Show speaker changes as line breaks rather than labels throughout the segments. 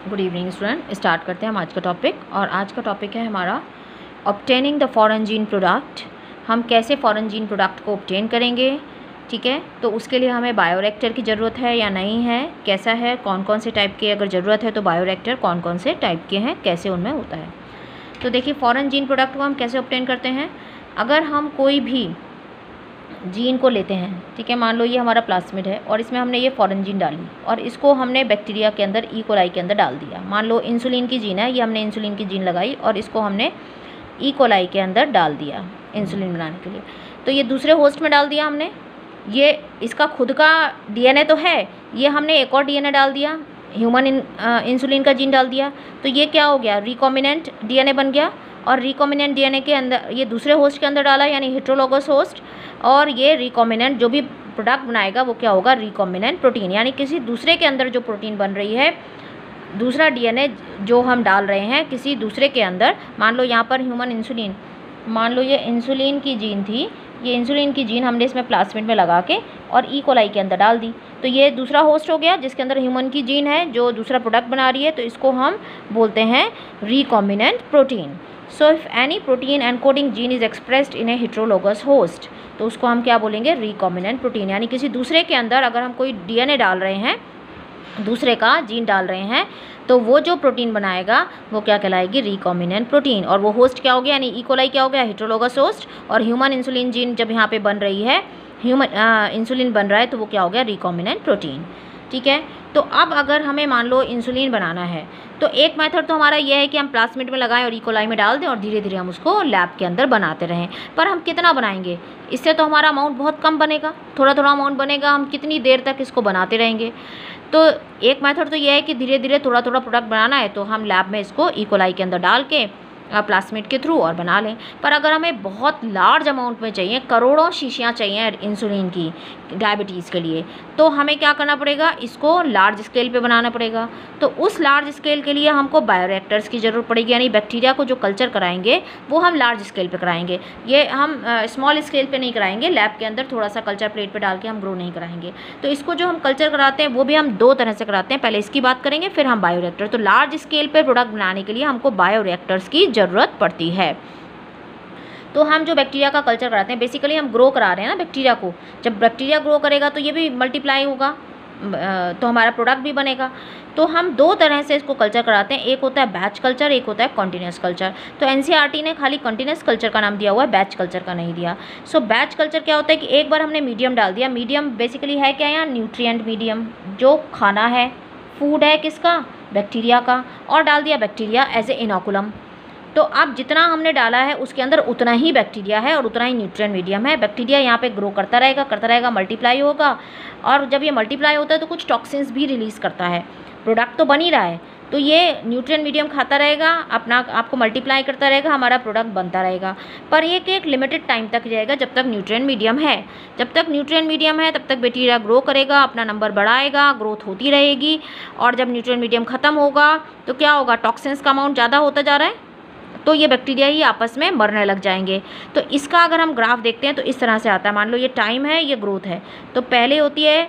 Good evening student. Start करते हैं हम आज का टॉपिक। और आज का टॉपिक है हमारा obtaining the foreign gene product. हम कैसे फॉरेन जीन प्रोडक्ट को ऑब्टेन करेंगे, ठीक है। तो उसके लिए हमें बायोरिएक्टर की ज़रूरत है या नहीं है, कैसा है, कौन कौन से टाइप के अगर ज़रूरत है तो बायोरिएक्टर कौन कौन से टाइप के हैं, कैसे उनमें होता है। तो देखिए फॉरेन जीन प्रोडक्ट को हम कैसे ऑब्टेन करते हैं। अगर हम कोई भी जीन को लेते हैं, ठीक है, मान लो ये हमारा प्लास्मिड है और इसमें हमने ये फॉरेन जीन डाली और इसको हमने बैक्टीरिया के अंदर ई कोलाई के अंदर डाल दिया। मान लो इंसुलिन की जीन है, ये हमने इंसुलिन की जीन लगाई और इसको हमने ई कोलाई के अंदर डाल दिया इंसुलिन बनाने के लिए। तो ये दूसरे होस्ट में डाल दिया हमने, ये इसका खुद का डीएनए तो है, ये हमने एक और डीएनए डाल दिया, ह्यूमन इंसुलिन का जीन डाल दिया। तो ये क्या हो गया, रिकॉम्बिनेंट डीएनए बन गया। और रिकॉम्बिनेंट डीएनए के अंदर ये दूसरे होस्ट के अंदर डाला यानी हेटेरोलोगस होस्ट, और ये रिकॉम्बिनेंट जो भी प्रोडक्ट बनाएगा वो क्या होगा, रिकॉम्बिनेंट प्रोटीन। यानी किसी दूसरे के अंदर जो प्रोटीन बन रही है, दूसरा डीएनए जो हम डाल रहे हैं किसी दूसरे के अंदर। मान लो यहाँ पर ह्यूमन इंसुलिन, मान लो ये इंसुलिन की जीन थी, ये इंसुलिन की जीन हमने इसमें प्लास्मिड में लगा के और ई कोलाई के अंदर डाल दी। तो ये दूसरा होस्ट हो गया जिसके अंदर ह्यूमन की जीन है जो दूसरा प्रोडक्ट बना रही है, तो इसको हम बोलते हैं recombinant protein. So if any protein encoding gene is expressed in a heterologous host, तो उसको हम क्या बोलेंगे, रिकॉम्बिनेंट प्रोटीन। यानी किसी दूसरे के अंदर अगर हम कोई डीएनए डाल रहे हैं, दूसरे का जीन डाल रहे हैं, तो वो जो प्रोटीन बनाएगा वो क्या कहलाएगी, रिकॉम्बिनेंट प्रोटीन। और वो होस्ट क्या हो गया, यानी ई कोलाई क्या हो गया, हेटेरोलोगस होस्ट। और ह्यूमन इंसुलिन जीन जब यहाँ पे बन रही है, ह्यूमन इंसुलिन बन रहा है, तो वो क्या हो गया, रिकॉम्बिनेंट प्रोटीन, ठीक है। तो अब अगर हमें मान लो इंसुलिन बनाना है, तो एक मेथड तो हमारा ये है कि हम प्लास्मिड में लगाएं और ई कोलाई में डाल दें और धीरे धीरे हम उसको लैब के अंदर बनाते रहें। पर हम कितना बनाएंगे, इससे तो हमारा अमाउंट बहुत कम बनेगा, थोड़ा थोड़ा अमाउंट बनेगा, हम कितनी देर तक इसको बनाते रहेंगे। तो एक मेथड तो ये है कि धीरे धीरे थोड़ा थोड़ा प्रोडक्ट बनाना है तो हम लैब में इसको ई कोलाई के अंदर डाल के प्लास्मिड के थ्रू और बना लें। पर अगर हमें बहुत लार्ज अमाउंट में चाहिए, करोड़ों शीशियाँ चाहिए इंसुलिन की डायबिटीज़ के लिए, तो हमें क्या करना पड़ेगा, इसको लार्ज स्केल पे बनाना पड़ेगा। तो उस लार्ज स्केल के लिए हमको बायोरिएक्टर्स की ज़रूरत पड़ेगी, यानी बैक्टीरिया को जो कल्चर कराएंगे वो हम लार्ज स्केल पे कराएंगे। ये हम स्मॉल स्केल पे नहीं कराएंगे, लैब के अंदर थोड़ा सा कल्चर प्लेट पे डाल के हम ग्रो नहीं कराएंगे। तो इसको जो हम कल्चर कराते हैं वो भी हम दो तरह से कराते हैं, पहले इसकी बात करेंगे फिर हम बायोरिएक्टर। तो लार्ज स्केल पे प्रोडक्ट बनाने के लिए हमको बायोरिएक्टर्स की ज़रूरत पड़ती है। तो हम जो बैक्टीरिया का कल्चर कराते हैं, बेसिकली हम ग्रो करा रहे हैं ना बैक्टीरिया को। जब बैक्टीरिया ग्रो करेगा तो ये भी मल्टीप्लाई होगा, तो हमारा प्रोडक्ट भी बनेगा। तो हम दो तरह से इसको कल्चर कराते हैं, एक होता है बैच कल्चर, एक होता है कॉन्टिन्यूस कल्चर। तो एनसीईआरटी ने खाली कॉन्टिन्यूस कल्चर का नाम दिया हुआ है, बैच कल्चर का नहीं दिया। सो बैच कल्चर क्या होता है कि एक बार हमने मीडियम डाल दिया, मीडियम बेसिकली है क्या, यहाँ न्यूट्रिएंट मीडियम, जो खाना है, फूड है किसका, बैक्टीरिया का, और डाल दिया बैक्टीरिया एज ए इनोकुलम। तो अब जितना हमने डाला है उसके अंदर उतना ही बैक्टीरिया है और उतना ही न्यूट्रिएंट मीडियम है। बैक्टीरिया यहाँ पे ग्रो करता रहेगा, मल्टीप्लाई होगा, और जब ये मल्टीप्लाई होता है तो कुछ टॉक्सिन्स भी रिलीज़ करता है। प्रोडक्ट तो बन ही रहा है, तो ये न्यूट्रिएंट मीडियम खाता रहेगा, अपना आपको मल्टीप्लाई करता रहेगा, हमारा प्रोडक्ट बनता रहेगा। पर ये एक लिमिटेड टाइम तक रहेगा जब तक न्यूट्रिएंट मीडियम है। जब तक न्यूट्रिएंट मीडियम है तब तक बैक्टीरिया ग्रो करेगा, अपना नंबर बढ़ाएगा, ग्रोथ होती रहेगी। और जब न्यूट्रिएंट मीडियम ख़त्म होगा तो क्या होगा, टॉक्सिन्स का अमाउंट ज़्यादा होता जा रहा है, तो ये बैक्टीरिया ही आपस में मरने लग जाएंगे। तो इसका अगर हम ग्राफ देखते हैं तो इस तरह से आता है। मान लो ये टाइम है, ये ग्रोथ है। तो पहले होती है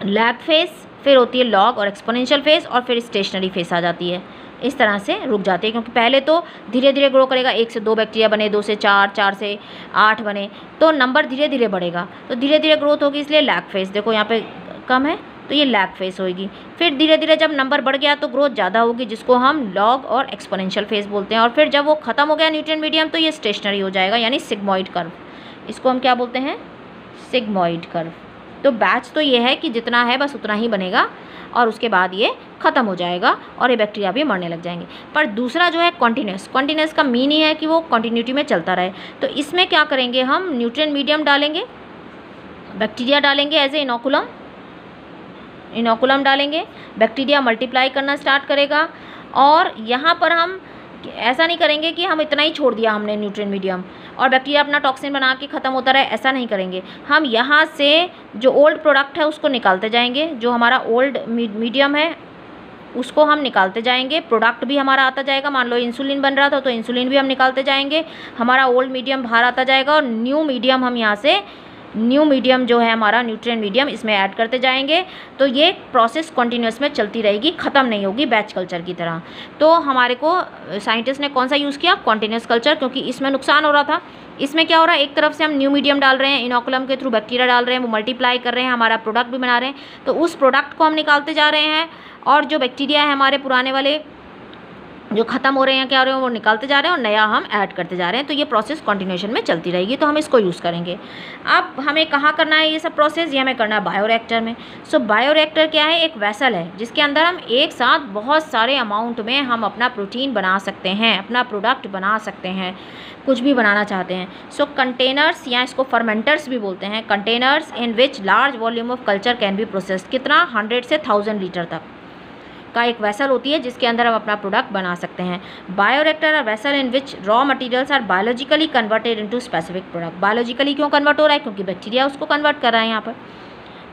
लैग फेस, फिर होती है लॉग और एक्सपोनेंशियल फेस, और फिर स्टेशनरी फेस आ जाती है। इस तरह से रुक जाती है, क्योंकि पहले तो धीरे धीरे ग्रो करेगा, 1 से 2 बैक्टीरिया बने, 2 से 4, 4 से 8 बने, तो नंबर धीरे धीरे बढ़ेगा। तो धीरे धीरे ग्रोथ होगी, इसलिए लैग फेस देखो यहाँ पे कम है तो ये लैग फेस होगी। फिर धीरे धीरे जब नंबर बढ़ गया तो ग्रोथ ज़्यादा होगी, जिसको हम लॉग और एक्सपोनेंशियल फेस बोलते हैं। और फिर जब वो ख़त्म हो गया न्यूट्रिएंट मीडियम तो ये स्टेशनरी हो जाएगा, यानी सिग्मॉइड कर्व। इसको हम क्या बोलते हैं, सिग्मॉइड कर्व। तो बैच तो ये है कि जितना है बस उतना ही बनेगा और उसके बाद ये ख़त्म हो जाएगा और ये बैक्टीरिया भी मरने लग जाएंगे। पर दूसरा जो है कॉन्टिन्यूस, कॉन्टिन्यूस का मीन ही है कि वो कॉन्टिन्यूटी में चलता रहे। तो इसमें क्या करेंगे, हम न्यूट्रिएंट मीडियम डालेंगे, बैक्टीरिया डालेंगे एज ए इनोकुलम डालेंगे, बैक्टीरिया मल्टीप्लाई करना स्टार्ट करेगा। और यहाँ पर हम ऐसा नहीं करेंगे कि हम इतना ही छोड़ दिया हमने न्यूट्रिएंट मीडियम और बैक्टीरिया अपना टॉक्सिन बना के ख़त्म होता रहे, ऐसा नहीं करेंगे। हम यहाँ से जो ओल्ड प्रोडक्ट है उसको निकालते जाएंगे, जो हमारा ओल्ड मीडियम है उसको हम निकालते जाएंगे, प्रोडक्ट भी हमारा आता जाएगा। मान लो इंसुलिन बन रहा था तो इंसुलिन भी हम निकालते जाएंगे, हमारा ओल्ड मीडियम बाहर आता जाएगा और न्यू मीडियम हम यहाँ से न्यू मीडियम जो है हमारा न्यूट्रिएंट मीडियम, इसमें ऐड करते जाएंगे। तो ये प्रोसेस कंटिन्यूस में चलती रहेगी, ख़त्म नहीं होगी बैच कल्चर की तरह। तो हमारे को साइंटिस्ट ने कौन सा यूज़ किया, कॉन्टिन्यूस कल्चर, क्योंकि इसमें नुकसान हो रहा था। इसमें क्या हो रहा है, एक तरफ से हम न्यू मीडियम डाल रहे हैं, इनोकुलम के थ्रू बैक्टीरिया डाल रहे हैं, वो मल्टीप्लाई कर रहे हैं, हमारा प्रोडक्ट भी बना रहे हैं, तो उस प्रोडक्ट को हम निकालते जा रहे हैं, और जो बैक्टीरिया है हमारे पुराने वाले जो ख़त्म हो रहे हैं, क्या हो रहे हैं, वो निकालते जा रहे हैं और नया हम ऐड करते जा रहे हैं। तो ये प्रोसेस कंटिन्यूएशन में चलती रहेगी, तो हम इसको यूज़ करेंगे। अब हमें कहाँ करना है ये सब प्रोसेस, ये हमें करना है बायोरिएक्टर में। सो बायोरिएक्टर क्या है, एक वेसल है जिसके अंदर हम एक साथ बहुत सारे अमाउंट में हम अपना प्रोटीन बना सकते हैं, अपना प्रोडक्ट बना सकते हैं, कुछ भी बनाना चाहते हैं। सो कंटेनर्स, या इसको फर्मेंटर्स भी बोलते हैं, containers in which large volume of culture can be processed, कितना 100 से 1000 लीटर तक का एक वेसल होती है जिसके अंदर हम अपना प्रोडक्ट बना सकते हैं। Bioreactor are vessel in which raw materials are biologically converted into specific product. Biologically क्यों कन्वर्ट हो रहा है, क्योंकि बैक्टीरिया उसको कन्वर्ट कर रहा है यहाँ पर।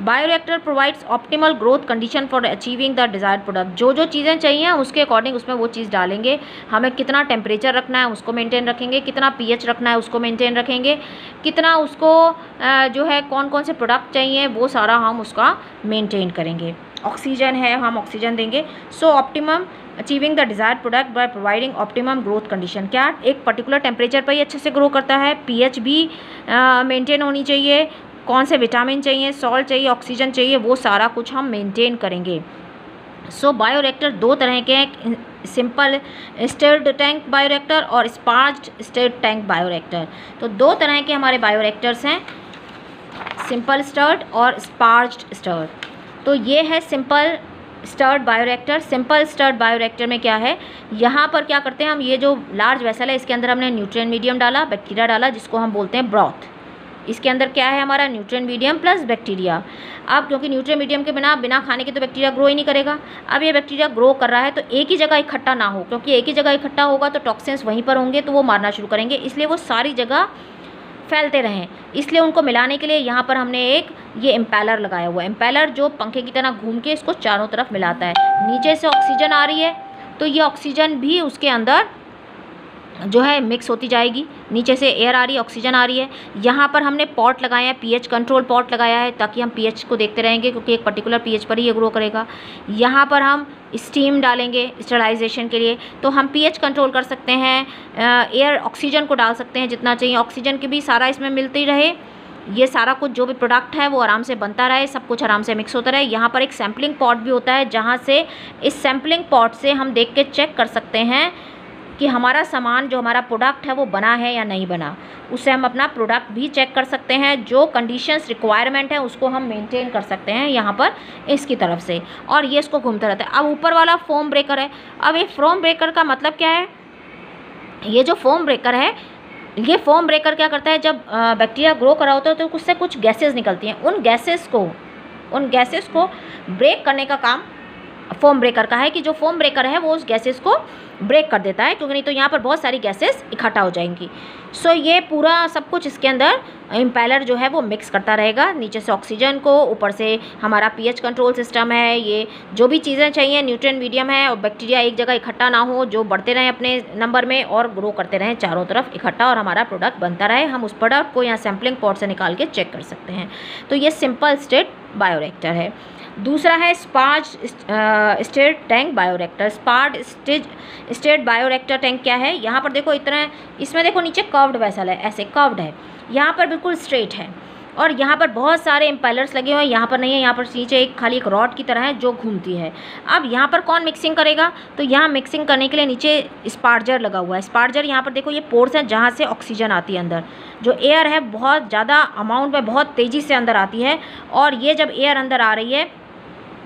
Bioreactor provides optimal growth condition for achieving the desired product. जो जो चीज़ें चाहिए उसके अकॉर्डिंग उसमें वो चीज़ डालेंगे। हमें कितना टेम्परेचर रखना है उसको मेंटेन रखेंगे, कितना पीएच रखना है उसको मेंटेन रखेंगे, कितना उसको जो है कौन कौन से प्रोडक्ट चाहिए वो सारा हम उसका मेंटेन करेंगे। ऑक्सीजन है, हम ऑक्सीजन देंगे। So optimum achieving the desired product by providing optimum growth condition. क्या एक पर्टिकुलर टेम्परेचर पर ही अच्छे से ग्रो करता है, पीएच भी मेंटेन होनी चाहिए, कौन से विटामिन चाहिए, सॉल्ट चाहिए, ऑक्सीजन चाहिए, वो सारा कुछ हम मेंटेन करेंगे। सो बायोरिएक्टर दो तरह के हैं, सिंपल स्टिर्ड टैंक बायोरिएक्टर और स्पार्ज्ड स्टिर्ड टैंक बायोरिएक्टर। तो दो तरह के हमारे बायोरिएक्टर्स हैं, सिंपल स्टर्ड और स्पार्ज्ड स्टर्ड। तो ये है simple stirred bioreactor. Simple stirred bioreactor में क्या है, यहाँ पर क्या करते हैं हम, ये जो लार्ज वेसल है इसके अंदर हमने न्यूट्रिएंट मीडियम डाला, बैक्टीरिया डाला, जिसको हम बोलते हैं ब्रॉथ। इसके अंदर क्या है हमारा, न्यूट्रिएंट मीडियम प्लस बैक्टीरिया। अब क्योंकि न्यूट्रिएंट मीडियम के बिना खाने के तो बैक्टीरिया ग्रो ही नहीं करेगा। अब ये बैक्टीरिया ग्रो कर रहा है तो एक ही जगह इकट्ठा ना हो, क्योंकि एक ही जगह इकट्ठा होगा तो टॉक्सिन्स वहीं पर होंगे तो वो मारना शुरू करेंगे, इसलिए वो सारी जगह फैलते रहें। इसलिए उनको मिलाने के लिए यहाँ पर हमने एक ये इम्पेलर लगाया हुआ है। इम्पेलर जो पंखे की तरह घूम के इसको चारों तरफ मिलाता है। नीचे से ऑक्सीजन आ रही है तो ये ऑक्सीजन भी उसके अंदर जो है मिक्स होती जाएगी। नीचे से एयर आ रही है, ऑक्सीजन आ रही है। यहाँ पर हमने पॉट लगाया है, पीएच कंट्रोल पॉट लगाया है, ताकि हम पीएच को देखते रहेंगे, क्योंकि एक पर्टिकुलर पीएच पर ही ये ग्रो करेगा। यहाँ पर हम स्टीम डालेंगे स्टरलाइजेशन के लिए, तो हम पीएच कंट्रोल कर सकते हैं। एयर ऑक्सीजन को डाल सकते हैं जितना चाहिए, ऑक्सीजन के भी सारा इसमें मिलते ही रहे। ये सारा कुछ जो भी प्रोडक्ट है वो आराम से बनता रहे, सब कुछ आराम से मिक्स होता रहे। यहाँ पर एक सैम्पलिंग पॉट भी होता है, जहाँ से इस सैम्पलिंग पॉट से हम देख के चेक कर सकते हैं कि हमारा सामान जो हमारा प्रोडक्ट है वो बना है या नहीं बना। उससे हम अपना प्रोडक्ट भी चेक कर सकते हैं, जो कंडीशंस रिक्वायरमेंट है उसको हम मेंटेन कर सकते हैं यहाँ पर इसकी तरफ से। और ये इसको घूमता रहता है। अब ऊपर वाला फोम ब्रेकर है। अब ये फोम ब्रेकर का मतलब क्या है, ये जो फोम ब्रेकर है, ये फोम ब्रेकर क्या करता है, जब बैक्टीरिया ग्रो कर रहा होता है तो उससे कुछ गैसेस निकलती हैं, उन गैसेस को ब्रेक करने का काम फोम ब्रेकर का है, कि जो फोम ब्रेकर है वो उस गैसेस को ब्रेक कर देता है, क्योंकि नहीं तो यहाँ पर बहुत सारी गैसेस इकट्ठा हो जाएंगी। सो ये पूरा सब कुछ इसके अंदर इम्पेलर जो है वो मिक्स करता रहेगा, नीचे से ऑक्सीजन को, ऊपर से हमारा पीएच कंट्रोल सिस्टम है, ये जो भी चीज़ें चाहिए, न्यूट्रिएंट मीडियम है, और बैक्टीरिया एक जगह इकट्ठा ना हो, जो बढ़ते रहें अपने नंबर में और ग्रो करते रहें चारों तरफ इकट्ठा, और हमारा प्रोडक्ट बनता रहे। हम उस प्रोडक्ट को यहाँ सैम्पलिंग पॉट से निकाल के चेक कर सकते हैं। तो ये सिंपल स्टेट बायोरिएक्टर है। दूसरा है sparge stirred tank bioreactor. Sparge stirred bioreactor tank क्या है, यहाँ पर देखो इतना, इसमें देखो नीचे कर्व्ड वेसल है, ऐसे कर्व्ड है, यहाँ पर बिल्कुल स्ट्रेट है, और यहाँ पर बहुत सारे इम्पेलर्स लगे हुए हैं। यहाँ पर नहीं है, यहाँ पर नीचे एक खाली एक रॉड की तरह है जो घूमती है। अब यहाँ पर कौन मिक्सिंग करेगा, तो यहाँ मिक्सिंग करने के लिए नीचे स्पार्जर लगा हुआ है। स्पार्जर यहाँ पर देखो ये पोर्स हैं जहाँ से ऑक्सीजन आती है अंदर, जो एयर है बहुत ज़्यादा अमाउंट में बहुत तेज़ी से अंदर आती है, और ये जब एयर अंदर आ रही है,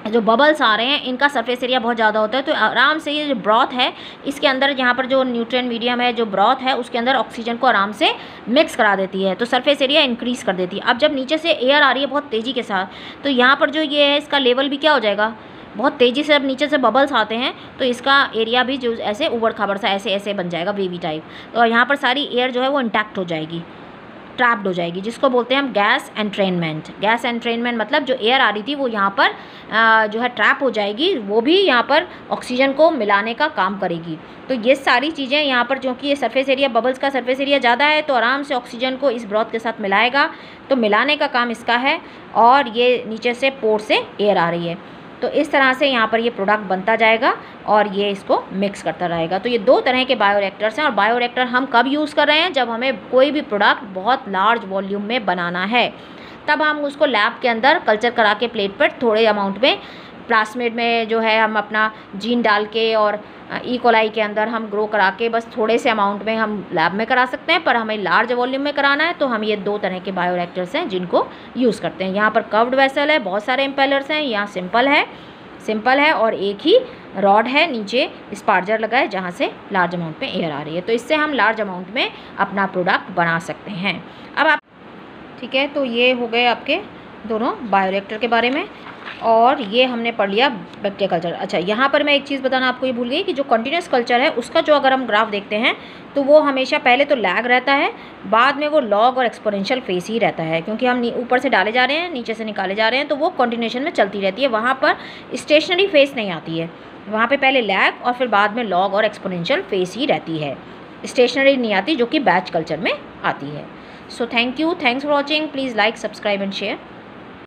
जो बबल्स आ रहे हैं, इनका सरफेस एरिया बहुत ज़्यादा होता है, तो आराम से ये जो ब्रॉथ है इसके अंदर, यहाँ पर जो न्यूट्रिएंट मीडियम है, जो ब्रॉथ है उसके अंदर ऑक्सीजन को आराम से मिक्स करा देती है, तो सरफेस एरिया इंक्रीज़ कर देती है। अब जब नीचे से एयर आ रही है बहुत तेज़ी के साथ, तो यहाँ पर जो ये है इसका लेवल भी क्या हो जाएगा, बहुत तेज़ी से जब नीचे से बबल्स आते हैं तो इसका एरिया भी जो ऐसे उबड़ खाबड़ सा ऐसे ऐसे बन जाएगा, वेवी टाइप, और यहाँ पर सारी एयर जो है वो इंटैक्ट हो जाएगी। ट्रैप्ड हो जाएगी, जिसको बोलते हैं हम गैस एंट्रेनमेंट। गैस एंट्रेनमेंट मतलब जो एयर आ रही थी वो यहाँ पर जो है ट्रैप हो जाएगी, वो भी यहाँ पर ऑक्सीजन को मिलाने का काम करेगी। तो ये सारी चीज़ें यहाँ पर, जो कि ये सरफेस एरिया, बबल्स का सरफेस एरिया ज़्यादा है, तो आराम से ऑक्सीजन को इस ब्रॉथ के साथ मिलाएगा, तो मिलाने का काम इसका है। और ये नीचे से पोर से एयर आ रही है, तो इस तरह से यहाँ पर ये प्रोडक्ट बनता जाएगा और ये इसको मिक्स करता रहेगा। तो ये दो तरह के बायोरिएक्टर्स हैं। और बायोरिएक्टर हम कब यूज़ कर रहे हैं? जब हमें कोई भी प्रोडक्ट बहुत लार्ज वॉल्यूम में बनाना है, तब हम उसको लैब के अंदर कल्चर करा के प्लेट पर थोड़े अमाउंट में प्लास्मिड में जो है हम अपना जीन डाल के और ई कोलाई के अंदर हम ग्रो करा के बस थोड़े से अमाउंट में हम लैब में करा सकते हैं। पर हमें लार्ज वॉल्यूम में कराना है तो हम ये दो तरह के बायोरिएक्टर्स हैं जिनको यूज़ करते हैं। यहाँ पर कर्व्ड वेसल है, बहुत सारे इम्पेलर्स हैं, यहाँ सिंपल है और एक ही रॉड है, नीचे स्पार्जर लगा है जहाँ से लार्ज अमाउंट में एयर आ रही है। तो इससे हम लार्ज अमाउंट में अपना प्रोडक्ट बना सकते हैं। अब आप ठीक है, तो ये हो गए आपके दोनों बायोरिएक्टर के बारे में, और ये हमने पढ़ लिया बैक्टीरिया कल्चर। अच्छा, यहाँ पर मैं एक चीज़ बताना आपको ये भूल गई कि जो कंटिन्यूस कल्चर है उसका जो अगर हम ग्राफ देखते हैं तो वो हमेशा पहले तो लैग रहता है, बाद में वो लॉग और एक्सपोनेंशियल फेस ही रहता है, क्योंकि हम ऊपर से डाले जा रहे हैं, नीचे से निकाले जा रहे हैं, तो वो कंटिन्यूएशन में चलती रहती है। वहाँ पर स्टेशनरी फेस नहीं आती है, वहाँ पर पहले लैग और फिर बाद में लॉग और एक्सपोनेंशियल फेस ही रहती है, स्टेशनरी नहीं आती, जो कि बैच कल्चर में आती है। So thanks for watching, please like, subscribe and share.